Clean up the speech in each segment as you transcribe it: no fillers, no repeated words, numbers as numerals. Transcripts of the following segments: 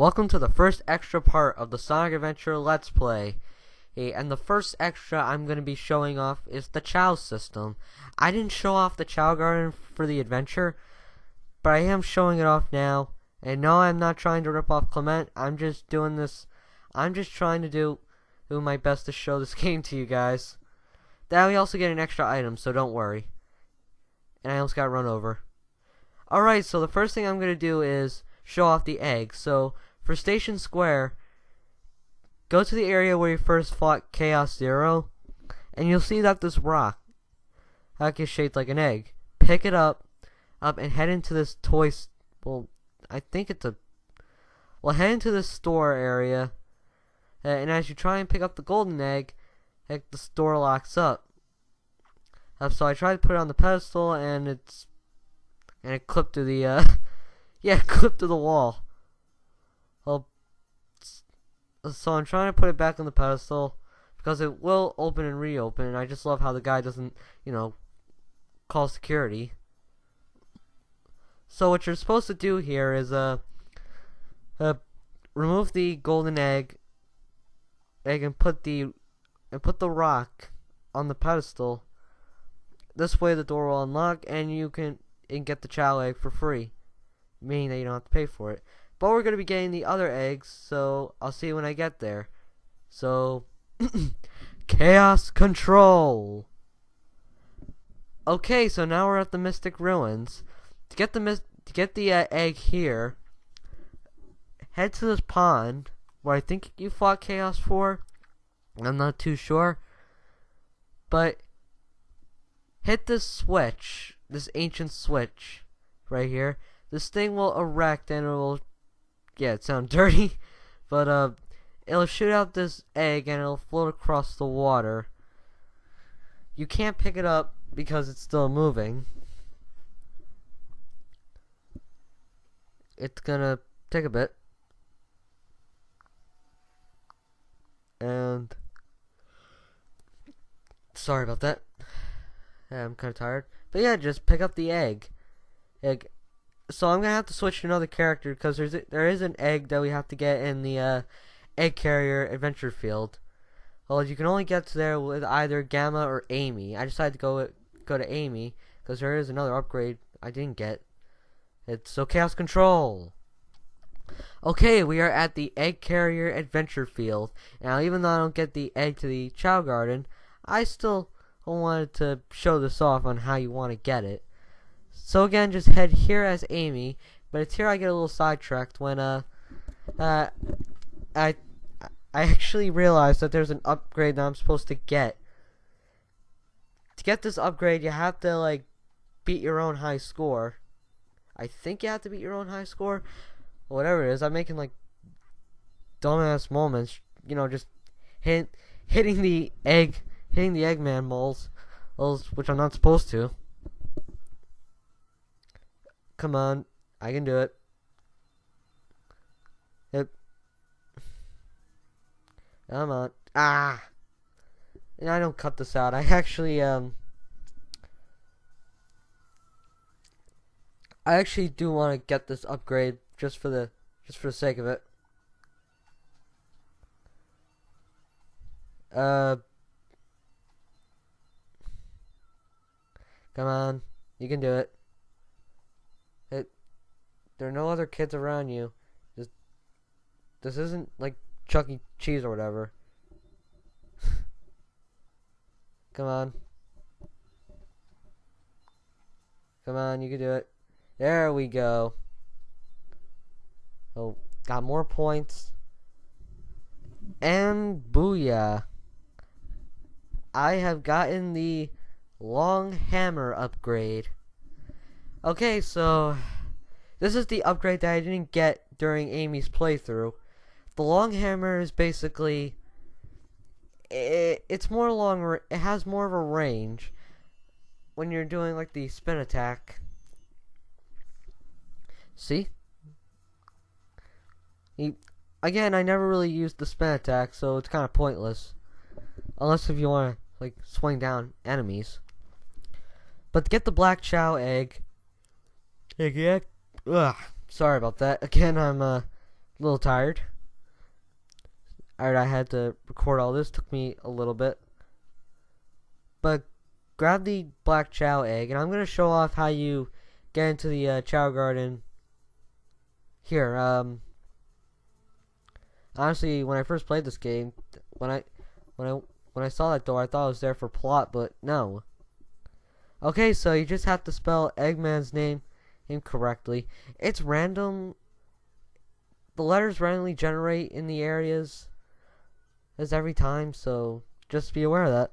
Welcome to the first extra part of the Sonic Adventure Let's Play. And the first extra I'm going to be showing off is the chao system. I didn't show off the chao garden for the adventure, but I am showing it off now. And no, I'm not trying to rip off Clement. I'm just doing this. I'm just trying to do my best to show this game to you guys. That we also get an extra item, so don't worry. And I almost got run over. Alright, so the first thing I'm going to do is show off the egg. So for Station Square, go to the area where you first fought Chaos Zero, and you'll see that this rock is shaped like an egg. Pick it up, and head into this head into this store area, and as you try and pick up the golden egg, the store locks up. So I tried to put it on the pedestal, and it clipped to the clipped to the wall. Well, so I'm trying to put it back on the pedestal because it will open and reopen, and I just love how the guy doesn't, call security. So what you're supposed to do here is remove the golden egg and put the rock on the pedestal. This way the door will unlock and you can get the chao egg for free, meaning that you don't have to pay for it. But we're going to be getting the other eggs, so I'll see you when I get there. So, Chaos Control! Okay, so now we're at the Mystic Ruins. To get the egg here, head to this pond, where I think you fought Chaos for. I'm not too sure. But, hit this switch, this ancient switch, right here. This thing will erect and it will, it sounds dirty, but it'll shoot out this egg and it'll float across the water. You can't pick it up because it's still moving. It's gonna take a bit. And sorry about that. I'm kind of tired. But yeah, just pick up the egg. So I'm gonna have to switch to another character because there is an egg that we have to get in the egg carrier adventure field. Well, you can only get to there with either Gamma or Amy. I decided to go to Amy because there is another upgrade I didn't get. It's Chaos Control. Okay, we are at the egg carrier adventure field. Now, even though I don't get the egg to the chao garden, I still wanted to show this off on how you want to get it. So again, just head here as Amy, but it's here I get a little sidetracked when I actually realized that there's an upgrade that I'm supposed to get. To get this upgrade, you have to beat your own high score. I think you have to beat your own high score. Whatever it is, I'm making dumbass moments, just hitting the Eggman moles, which I'm not supposed to. Come on, I can do it. Come on. Ah! And I don't cut this out. I actually do want to get this upgrade just for the sake of it. Come on, you can do it. There are no other kids around you. This isn't like Chuck E. Cheese or whatever. Come on. Come on, you can do it. There we go. Oh, got more points. And booyah. I have gotten the long hammer upgrade. Okay, so this is the upgrade that I didn't get during Amy's playthrough. The long hammer is basically it's more long. It has more of a range when you're doing the spin attack. See? Again, I never really used the spin attack, so it's kind of pointless, unless if you want to swing down enemies. But to get the black chao egg, sorry about that. Again, I'm A little tired. Alright, I had to record all this. Took me a little bit. But grab the black chao egg, and I'm going to show off how you get into the chao garden here. Honestly, when I first played this game, when I saw that door, I thought it was there for plot, but no. Okay, so you just have to spell Eggman's name incorrectly. It's random. The letters randomly generate in the areas as every time, so just be aware of that.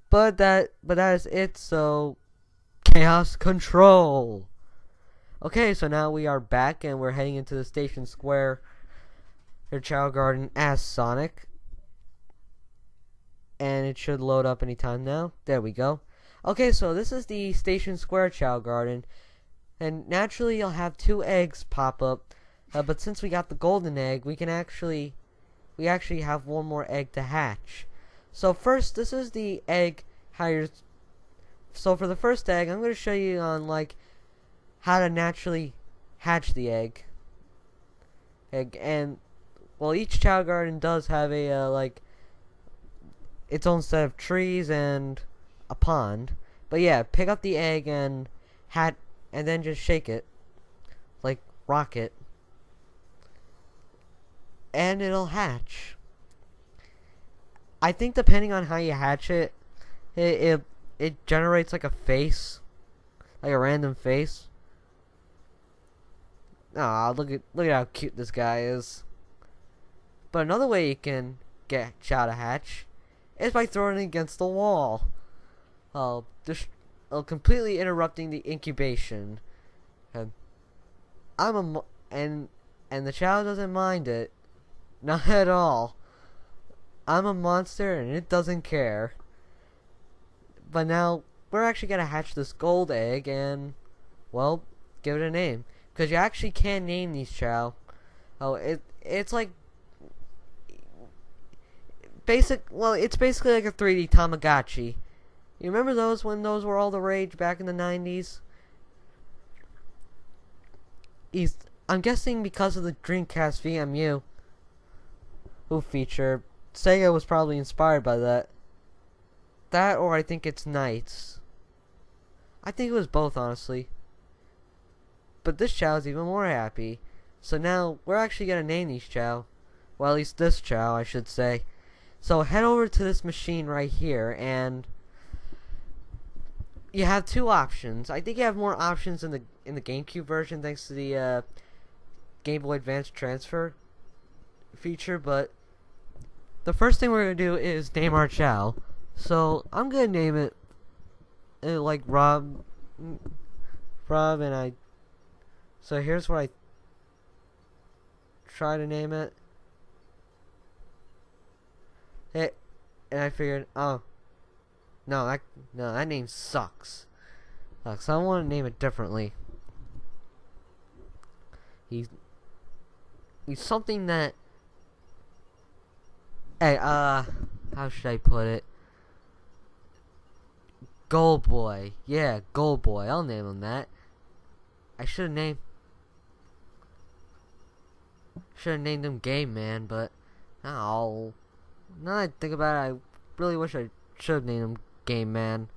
But that is it, so chaos control. Okay, so now we are back and we're heading into the Station Square or Chao Garden as Sonic. And it should load up anytime now. There we go. Okay, so this is the Station Square Chao Garden. And naturally you'll have 2 eggs pop up. But since we got the golden egg, we actually have one more egg to hatch. So first, this is the egg so for the first egg, I'm going to show you on how to naturally hatch the egg. And well, each Chao Garden does have a its own set of trees and a pond. But yeah, pick up the egg and then just shake it, like rock it, and it'll hatch. I think depending on how you hatch it, it generates like a face, like a random face. Aw, look at how cute this guy is. But another way you can get Chao to hatch is by throwing it against the wall. Completely interrupting the incubation. And and the Chao doesn't mind it, not at all. I'm a monster and it doesn't care. But now we're actually gonna hatch this gold egg and, well, give it a name, because you actually can name these Chao. It's like it's basically like a 3D Tamagotchi. You remember those when those were all the rage back in the 90s? I'm guessing because of the Dreamcast VMU feature, Sega was probably inspired by that. That, or I think it's Knights. I think it was both, honestly. But this Chao's even more happy. So now, we're actually gonna name these Chao. Well, at least this Chao, I should say. So head over to this machine right here, and you have 2 options. I think you have more options in the GameCube version, thanks to the Game Boy Advance transfer feature. But the first thing we're gonna do is name our Chao. So I'm gonna name it like Rob, and I. So here's what I try to name it. And I figured, oh, no, that name sucks. I want to name it differently. He's something that. Hey, how should I put it? Gold Boy. Yeah, Gold Boy. I'll name him that. I should have named him Game Man, but now that I think about it, I really wish I should have named him Game Man.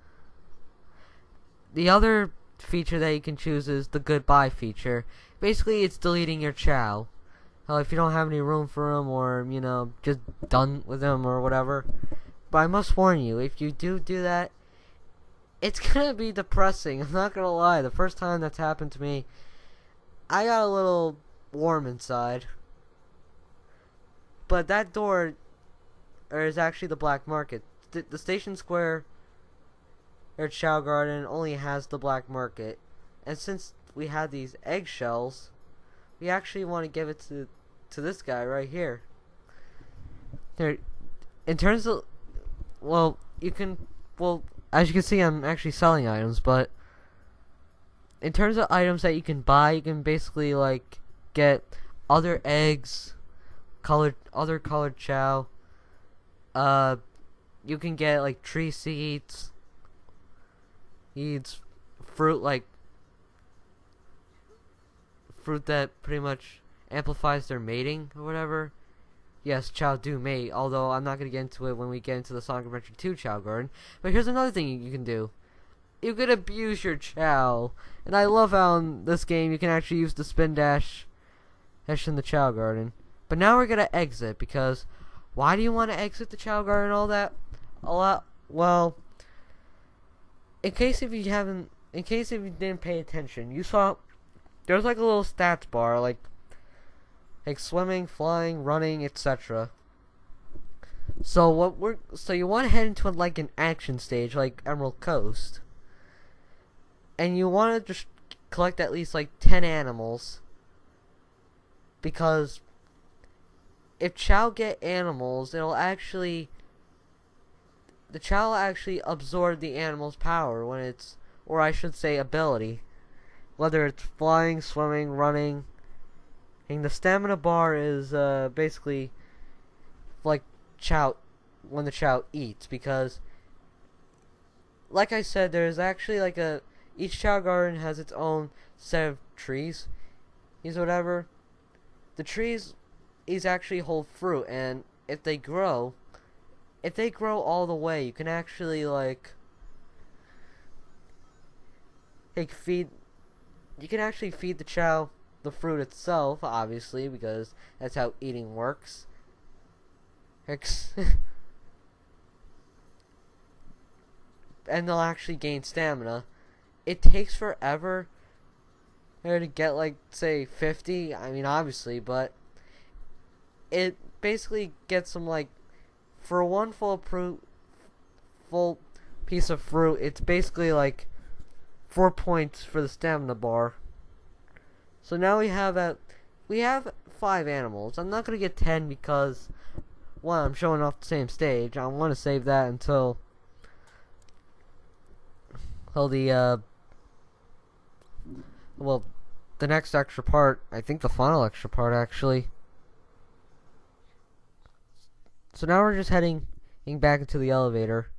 The other feature that you can choose is the Goodbye feature. Basically, it's deleting your Chao. If you don't have any room for him, or just done with him or whatever. But I must warn you, if you do that, it's gonna be depressing. I'm not gonna lie. The first time that's happened to me, I got a little warm inside. But that door is actually the black market. The Station Square or Chao Garden only has the black market. And since we had these eggshells, we actually want to give it to this guy right here. There, in terms of, as you can see, I'm actually selling items, but in terms of items that you can buy, you can basically get other eggs, other colored Chao. You can get tree seeds, fruit fruit that pretty much amplifies their mating or whatever. Yes, chao do mate, although I'm not going to get into it when we get into the Sonic Adventure 2 Chao Garden. But here's another thing you can do. You can abuse your chao. And I love how in this game you can actually use the spin dash in the Chao Garden. But now we're going to exit, because why do you want to exit the Chao Garden and all that? Well, in case if you didn't pay attention, you saw there's like a little stats bar, like swimming, flying, running, etc. So you want to head into like an action stage, like Emerald Coast, and you want to just collect at least like 10 animals, because if Chao get animals, the Chao will actually absorb the animal's power when it's, or I should say ability, whether it's flying, swimming, running. And the stamina bar is basically like Chao, when the Chao eats, because like I said, there's actually like each Chao Garden has its own set of trees, whatever. The trees actually hold fruit, and if they grow all the way, you can actually feed the Chao the fruit itself, obviously, because that's how eating works. And they'll actually gain stamina. It takes forever to get, like, say, 50. I mean, obviously, but it basically gets them, like, for one full piece of fruit, it's basically, like, 4 points for the stamina bar. So now we have 5 animals. I'm not gonna get 10 because, one, I'm showing off the same stage. I want to save that until the next extra part. I think the final extra part, actually. So now we're just heading back into the elevator.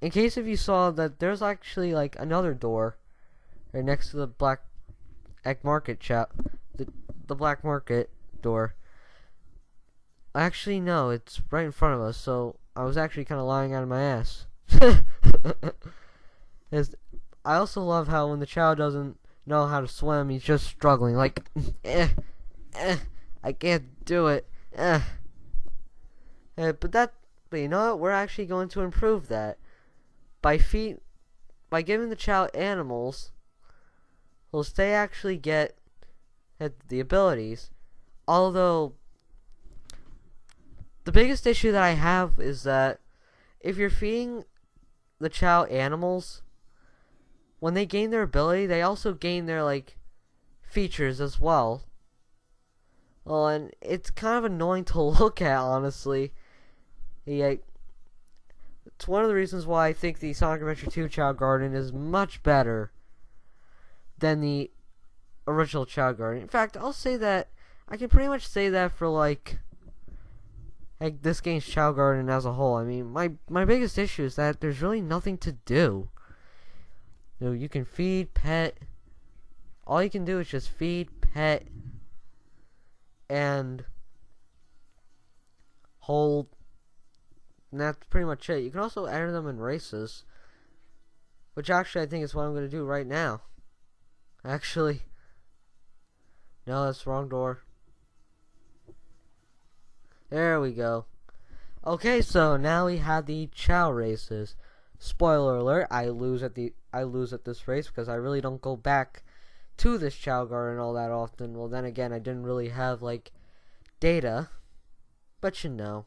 In case if you saw that there's actually like another door right next to the Black Egg Market the Black Market door. Actually, no, it's right in front of us, so I was actually kind of lying out of my ass. I also love how when the Chao doesn't know how to swim, he's just struggling, like, I can't do it, But you know what? We're actually going to improve that by giving the Chao animals. They actually get the abilities. Although the biggest issue that I have is that if you're feeding the Chao animals, when they gain their ability, they also gain their features as well. Well, and it's kind of annoying to look at, honestly. Yeah, it's one of the reasons why I think the Sonic Adventure 2 Chao Garden is much better than the original Chao Garden. In fact, I'll say that I can pretty much say that for this game's Chao Garden as a whole. I mean, my biggest issue is that there's really nothing to do. You can feed, pet. All you can do is just feed, pet, and hold. And that's pretty much it. You can also enter them in races, which actually I think is what I'm going to do right now. Actually, no, that's the wrong door. There we go. Okay, so now we have the Chao races. Spoiler alert: I lose at this race because I really don't go back to this Chao Garden all that often. Well, then again, I didn't really have data, but you know.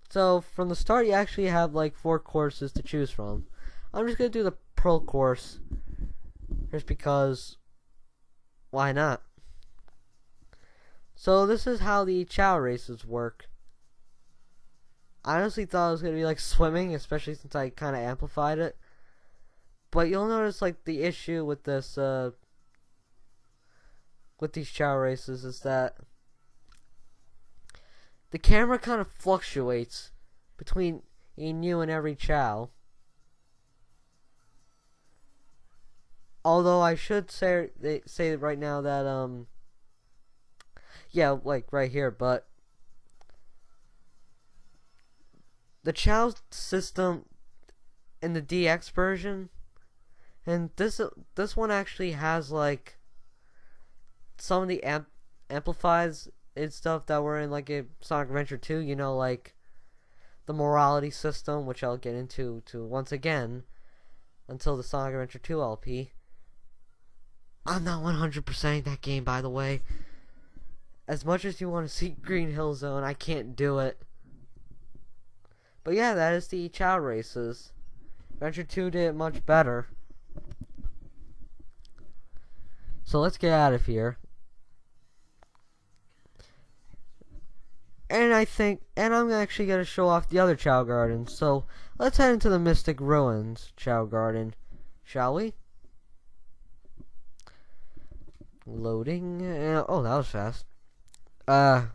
So from the start, you actually have 4 courses to choose from. I'm just gonna do the Pearl course, just because. Why not? So this is how the Chao races work. I honestly thought it was gonna be swimming, especially since I kind of amplified it. But you'll notice the issue with this with these Chao races is that the camera kind of fluctuates between, you and every Chao. Although I should say right now that yeah, like right here, but the chao system in the DX version, and this one actually has like some of the amplifies and stuff that were in like a Sonic Adventure 2, you know, like the morality system, which I'll get into once again until the Sonic Adventure 2 LP. I'm not 100%ing that game, by the way. As much as you want to see Green Hill Zone, I can't do it. But yeah, that is the chao races. Adventure 2 did it much better. So let's get out of here. And I'm actually going to show off the other Chao Garden. So let's head into the Mystic Ruins Chao Garden, shall we? Loading. Oh, that was fast. But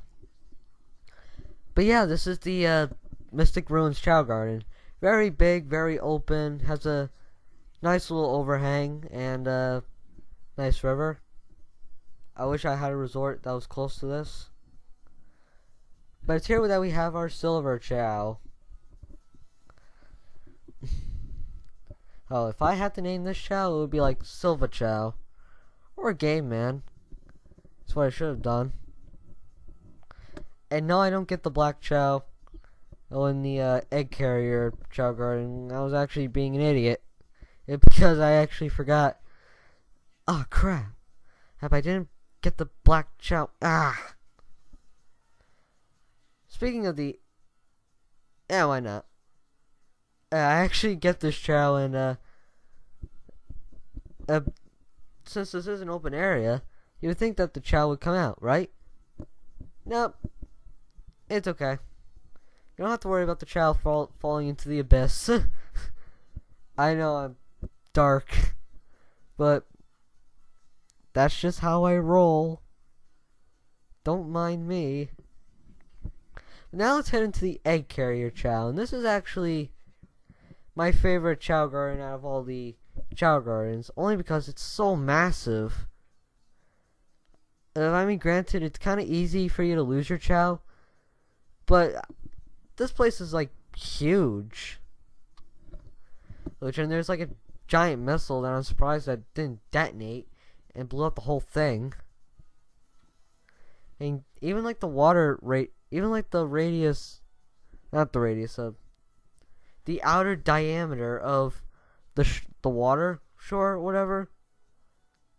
yeah, this is the Mystic Ruins Chao Garden. Very big, very open. Has a nice little overhang and a nice river. I wish I had a resort that was close to this. But it's here that we have our Silver Chao. Oh, if I had to name this Chao, it would be like Silva Chao. Or Game Man. That's what I should have done. And no, I don't get the Black Chao. Oh, in the Egg Carrier Chao Garden, I was actually being an idiot. Because I actually forgot. Oh, crap. If I didn't get the Black Chao. Ah! Speaking of the... Yeah, why not? I actually get this Chao and, since this is an open area, you would think that the Chao would come out, right? Nope. It's okay. You don't have to worry about the Chao falling into the abyss. I know I'm dark, but that's just how I roll. Don't mind me. Now let's head into the Egg Carrier Chao, and this is actually my favorite Chao Garden out of all the Chao Gardens, only because it's so massive. I mean, granted, it's kind of easy for you to lose your Chao, but this place is like huge. And there's like a giant missile that I'm surprised that didn't detonate and blew up the whole thing. And even like the water rate, even like the radius, not the radius of the outer diameter of the water shore, whatever.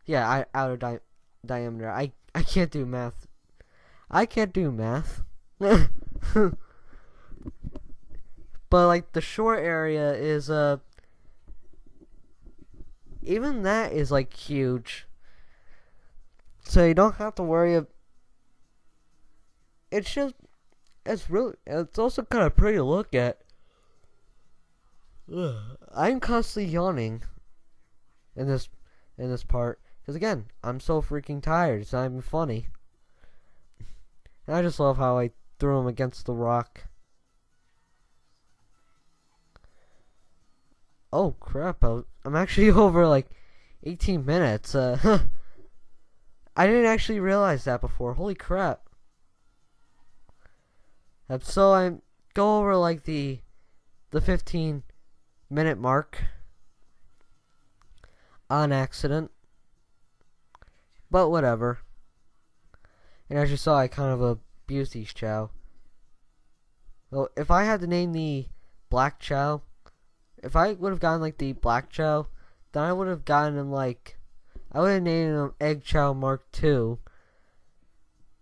Yeah, outer diameter. I can't do math. I can't do math. But like the shore area is even that is like huge. So you don't have to worry it's also kind of pretty to look at. Ugh. I'm constantly yawning in this part because again, I'm so freaking tired. It's not even funny. And I just love how I threw him against the rock. Oh crap! I'm actually over like 18 minutes. I didn't actually realize that before. Holy crap! So I go over like the 15-minute mark on accident, but whatever. And as you saw, I kind of abused these Chao. Well, if I had to name the Black Chao, if I would have gotten like the Black Chao, then I would have gotten him like, I would have named him Egg Chao Mark II.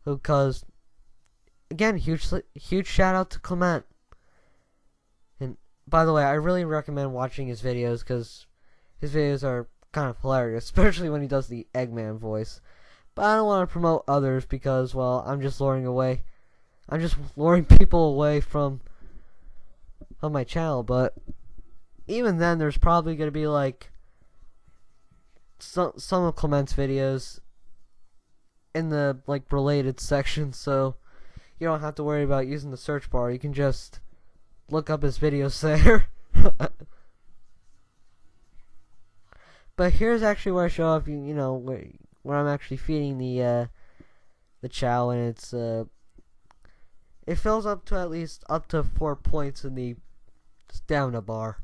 Because, again, huge shout out to Clement. And by the way, I really recommend watching his videos because his videos are kind of hilarious, especially when he does the Eggman voice. But I don't want to promote others because, well, I'm just luring people away from my channel. But even then, there's probably going to be like some of Clement's videos in the like related section, so you don't have to worry about using the search bar. You can just look up his videos there. But here's actually where I show off, you know, where I'm actually feeding the chow, and it fills up to at least up to 4 points in the stamina bar.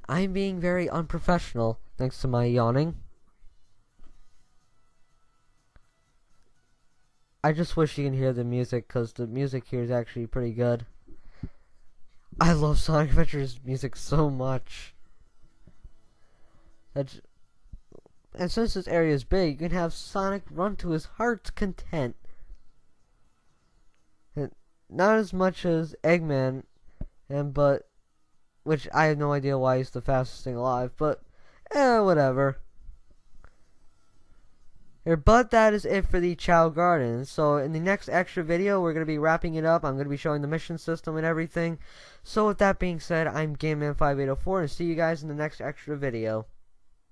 I'm being very unprofessional thanks to my yawning. I just wish you can hear the music, because the music here is actually pretty good. I love Sonic Adventure's music so much. And since this area is big, you can have Sonic run to his heart's content. And not as much as Eggman, but which I have no idea why he's the fastest thing alive, but whatever. But that is it for the Chao Garden. So in the next extra video, we're going to be wrapping it up. I'm going to be showing the mission system and everything. So with that being said, I'm GameMan5804, and see you guys in the next extra video.